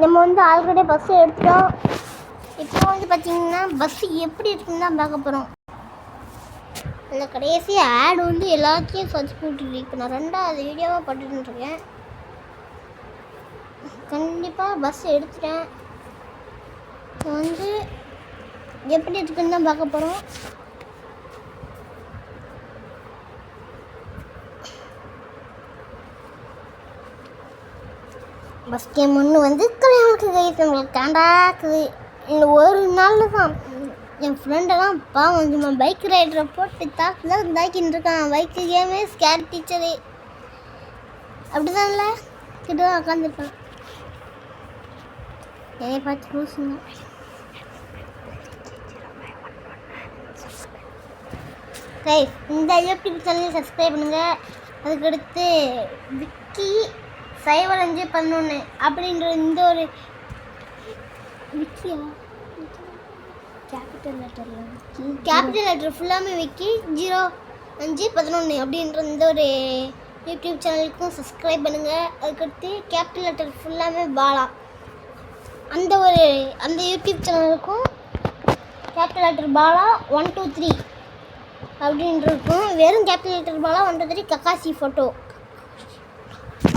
நம்ம வந்து already bus எடுத்துட்டோம். இப்போ வந்து பார்த்தீங்கன்னா பஸ் எப்படி இருக்குன்னு தான் பார்க்க போகிறோம். அந்த கடைசி ஆட் வந்து எல்லாத்தையும் சர்ச் பண்ணிட்டு இப்போ நான் 2வது வீடியோவாக போட்டுருக்கேன். கண்டிப்பாக பஸ் எடுத்துட்டேன். இப்போ வந்து எப்படி இருக்குன்னு தான் பார்க்க போகிறோம். பஸ் கேம் ஒன்று வந்து கல்யாணத்துக்கு கைஸ் உங்களுக்கு காண்டாக்குது. இந்த ஒரு நாள் தான் என் ஃப்ரெண்டெல்லாம் பாவம் சும்மா பைக் ரைடரை போட்டு தாக்கின்னு இருக்கான். பைக்கு கேமு ஸ்கேர் டீச்சரு அப்படி தான்ல கிட்ட தான் உட்காந்துருக்கான். என்னை பார்த்து லூசுங்க. கைஸ் இந்த யூடியூப் சேனல் சப்ஸ்கிரைப் பண்ணுங்கள். அதுக்கடுத்து விக்கி 0511 அப்படின்ற இந்த ஒரு விக்கியா கேபிட்டல் லெட்டர் ஃபுல்லாமே விக்கி 0511 அப்படின்ற இந்த ஒரு யூடியூப் சேனலுக்கும் சப்ஸ்கிரைப் பண்ணுங்கள். அதுக்கடுத்து கேபிட்டல் லெட்டர் ஃபுல்லாமே பாலா அந்த யூடியூப் சேனலுக்கும் கேபிட்டல் லெட்டர் பாலா 123 அப்படின்றிருக்கும். வெறும் capital letter Bala 123 Kakashi photo.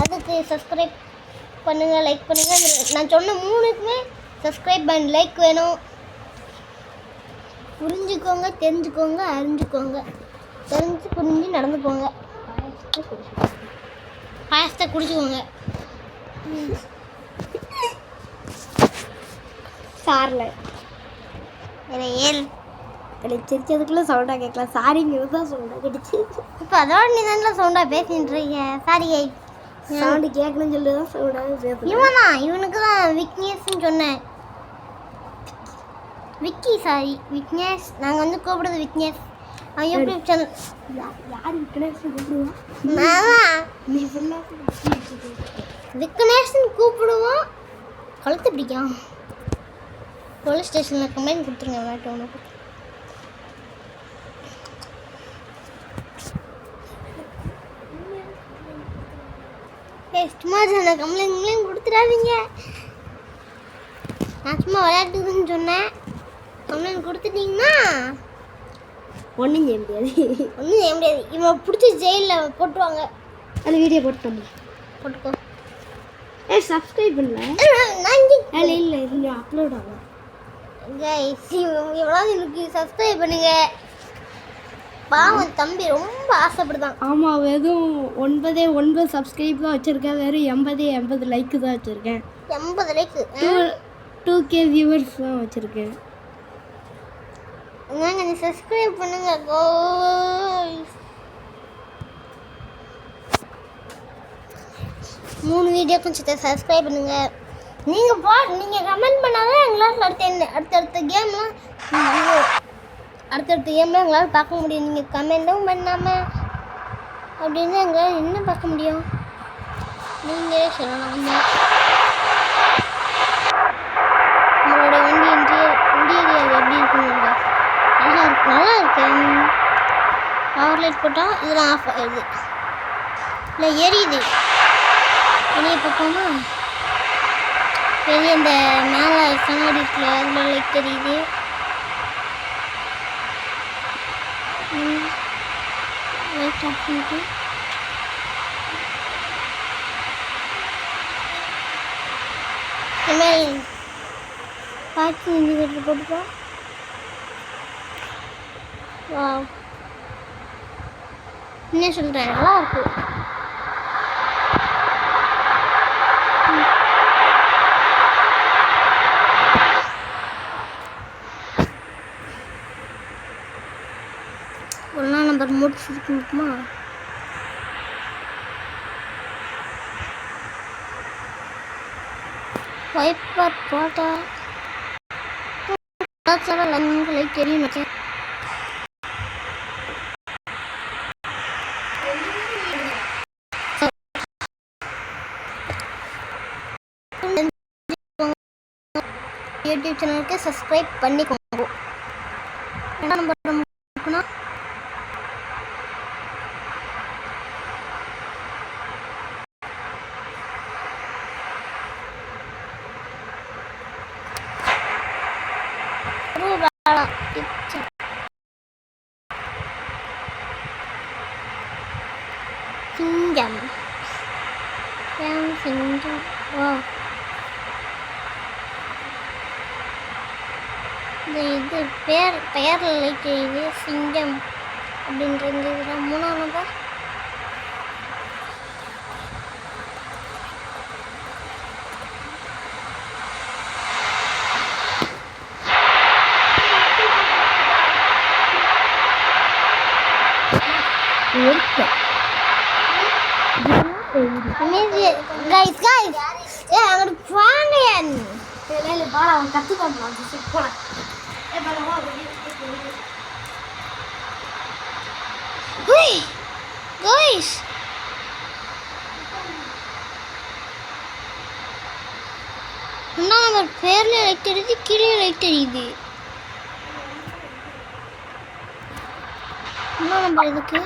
அதுக்கு சப்ஸ்கிரைப் பண்ணுங்கள், லைக் பண்ணுங்கள். நான் சொன்ன 3க்குமே சப்ஸ்கிரைப் பண்ணி லைக் வேணும். புரிஞ்சுக்கோங்க, தெரிஞ்சுக்கோங்க, அறிஞ்சுக்கோங்க. தெரிஞ்சு புரிஞ்சு நடந்துக்கோங்க. பாயசத்தை குடிச்சுக்கோங்க. சாரில் எனக்கு சிரிச்சதுக்குள்ளே சவுண்டாக கேட்கலாம். சாரிங்கிறது தான் சவுண்டாக கேட்டுச்சு. இப்போ அதோட நீ தான் சவுண்டாக பேசிட்டுருக்கீங்க. சாரி சவுண்டு கேட்கணும்னு சொல்லி தான் சவுண்டாக பேசுகிறேன். இவனுக்கு தான் விக்னேஷ்னு சொன்னேன். விக்கி சாரி விக்னேஷ். நாங்கள் வந்து கூப்பிடுறது விக்னேஷ். அவன் யூடியூப் சேனல் யார் விக்னேஷ்னு கூப்பிடுவோம்? விக்னேஷ்னு கூப்பிடுவோம். கழுத்து பிடிக்கும். போலீஸ் ஸ்டேஷனில் கம்ப்ளைண்ட் கொடுத்துருங்க. வேண்டாம் உனக்கு சும்மா சொன்ன கம்ப்ளைண்ட் கொடுத்துடாதீங்க. நான் சும்மா விளையாட்டுக்குன்னு சொன்னேன். கம்ப்ளைண்ட் கொடுத்துட்டீங்கன்னா ஒன்றும் செய்ய முடியாது. இவன் பிடிச்சி ஜெயிலில் போட்டுருவாங்க. அது வீடியோ போட்டுக்கோ. சப்ஸ்கிரைப் பண்ணல இல்லை அப்லோட் ஆகும். இவ்வளோ எனக்கு சப்ஸ்கிரைப் பண்ணுங்க. பாவம் தம்பி ரொம்ப ஆசைப்படுதான். ஆமாம், வெறும் 9 சப்ஸ்கிரைப் தான் வச்சுருக்கேன். வெறும் 80 லைக்கு தான் வச்சுருக்கேன். 80 லைக்கு 2K வியூவர்ஸ் தான் வச்சுருக்கேன். நீங்கள் சப்ஸ்கிரைப் பண்ணுங்க. 3 வீடியோ கொஞ்சம் சப்ஸ்கிரைப் பண்ணுங்க. நீங்கள் கமெண்ட் பண்ணாதான் எங்களால் அடுத்தடுத்த கேம்லாம் எங்களால் பார்க்க முடியும். நீங்கள் கமெண்ட்டும் பண்ணாமல் அப்படின்னு எங்களால் என்ன பார்க்க முடியும்? நீங்களே சொல்லலாம். உங்களோட வண்டி இன்டீரியர் எப்படி இருக்குங்க? நல்லா இருக்கு. பவர் லைட் போட்டால் இதெல்லாம் ஆஃப் ஆகிடுது. இல்லை எரியுது. வெளியே பார்ப்போமா? வெளியே இந்த மேலே கண்ணாடி இருக்குல்ல, அதில் லைட் தெரியுது. லைட் ஆஃப் பண்ணிட்டு இனிமேல் பார்த்து இண்டிகேட்டர் போட்டுப்போம். வா என்ன சொல்கிறேன், நல்லா இருக்கு. ஒன்றா நம்பர் முடிச்சுருக்குமா? வைப்பர் போட்டா லைக் தெரியும். யூடியூப் சேனலுக்கு சப்ஸ்கிரைப் பண்ணிக்கோங்க. என்ன நம்பர் இருக்குன்னா சிங்கம் சிங்கம் ஓ இது பெயரில் இது சிங்கம் அப்படின்றது இதுதான் 3ஆம் நம்பர். பேர்ல லைட் தெரியுது, கீழே லைட் தெரியுது. என்ன நம்பர் இதுக்கு?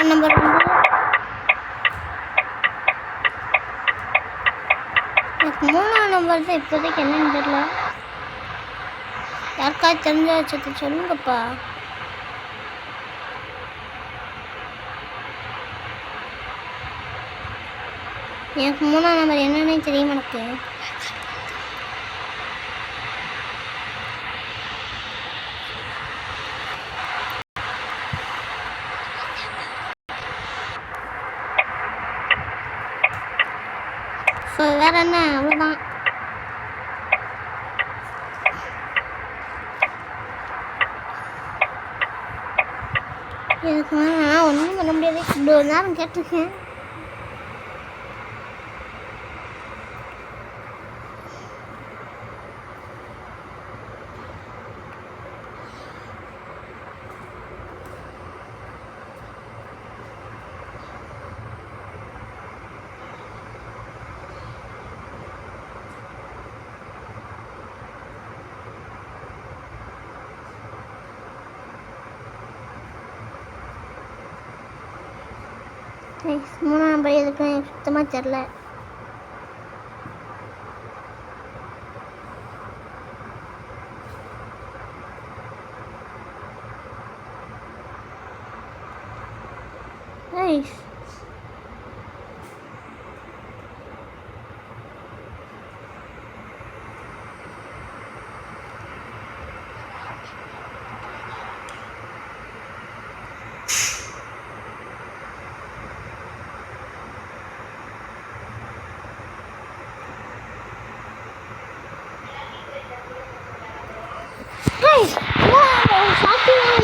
நம்பர் 3ஆம் நம்பர் தான் இப்போதைக்கு என்னன்னு தெரியல. யாருக்காவது தெரிஞ்ச வச்சது சொல்லுங்கப்பா. எனக்கு 3ஆம் நம்பர் என்னன்னு தெரியும் எனக்கு. ஸோ வேறு என்ன, அவ்வளோதான். எனக்கு நான் ஒன்றும் பண்ண முடியாது. இவ்வளோ நேரம் கேட்டிருக்கேன். நெக்ஸ்ட் 3ஆம் நம்பர் எதுக்கு எனக்கு சுத்தமாக தெரில. நைஸ்.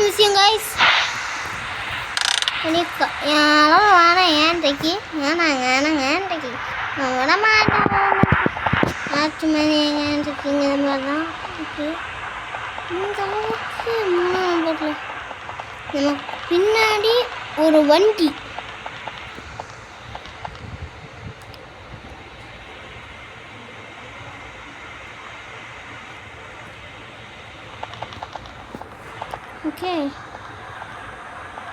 விஷயம் கைஸ் வேணாம் ஏன்றைக்கு ஏன்றைக்கு நான் விட மாட்டேன். ஆச்சு மணி ஏன்றைக்குங்கிற மாதிரி தான் ஓகே. இந்த அளவுக்கு 3ஆம் நம்பரில் நமக்கு பின்னாடி ஒரு வண்டி. ஓகே,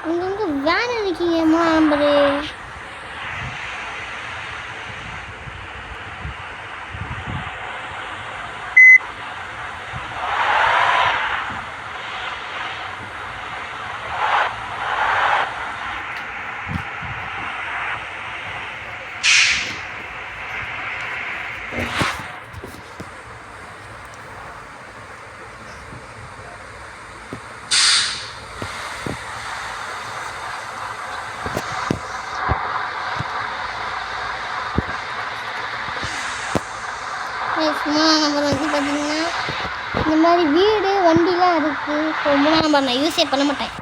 அங்கங்கே வேன் இருக்கீங்க 3ஆம் நம்பரு. நம்பர் வந்து பார்த்தீங்கன்னா இந்த மாதிரி வீடு வண்டிலாம் இருக்குது. ஸோ 3ஆம் நம்பர் நான் யூஸே பண்ண மாட்டேன்.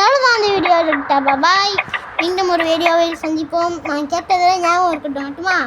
அவ்வளோதான் அந்த வீடியோ எடுத்தா. பாய், மீண்டும் ஒரு வீடியோவை சந்திப்போம். நான் கேட்டதில் ஞாபகம் இருக்கட்டும் மட்டுமா.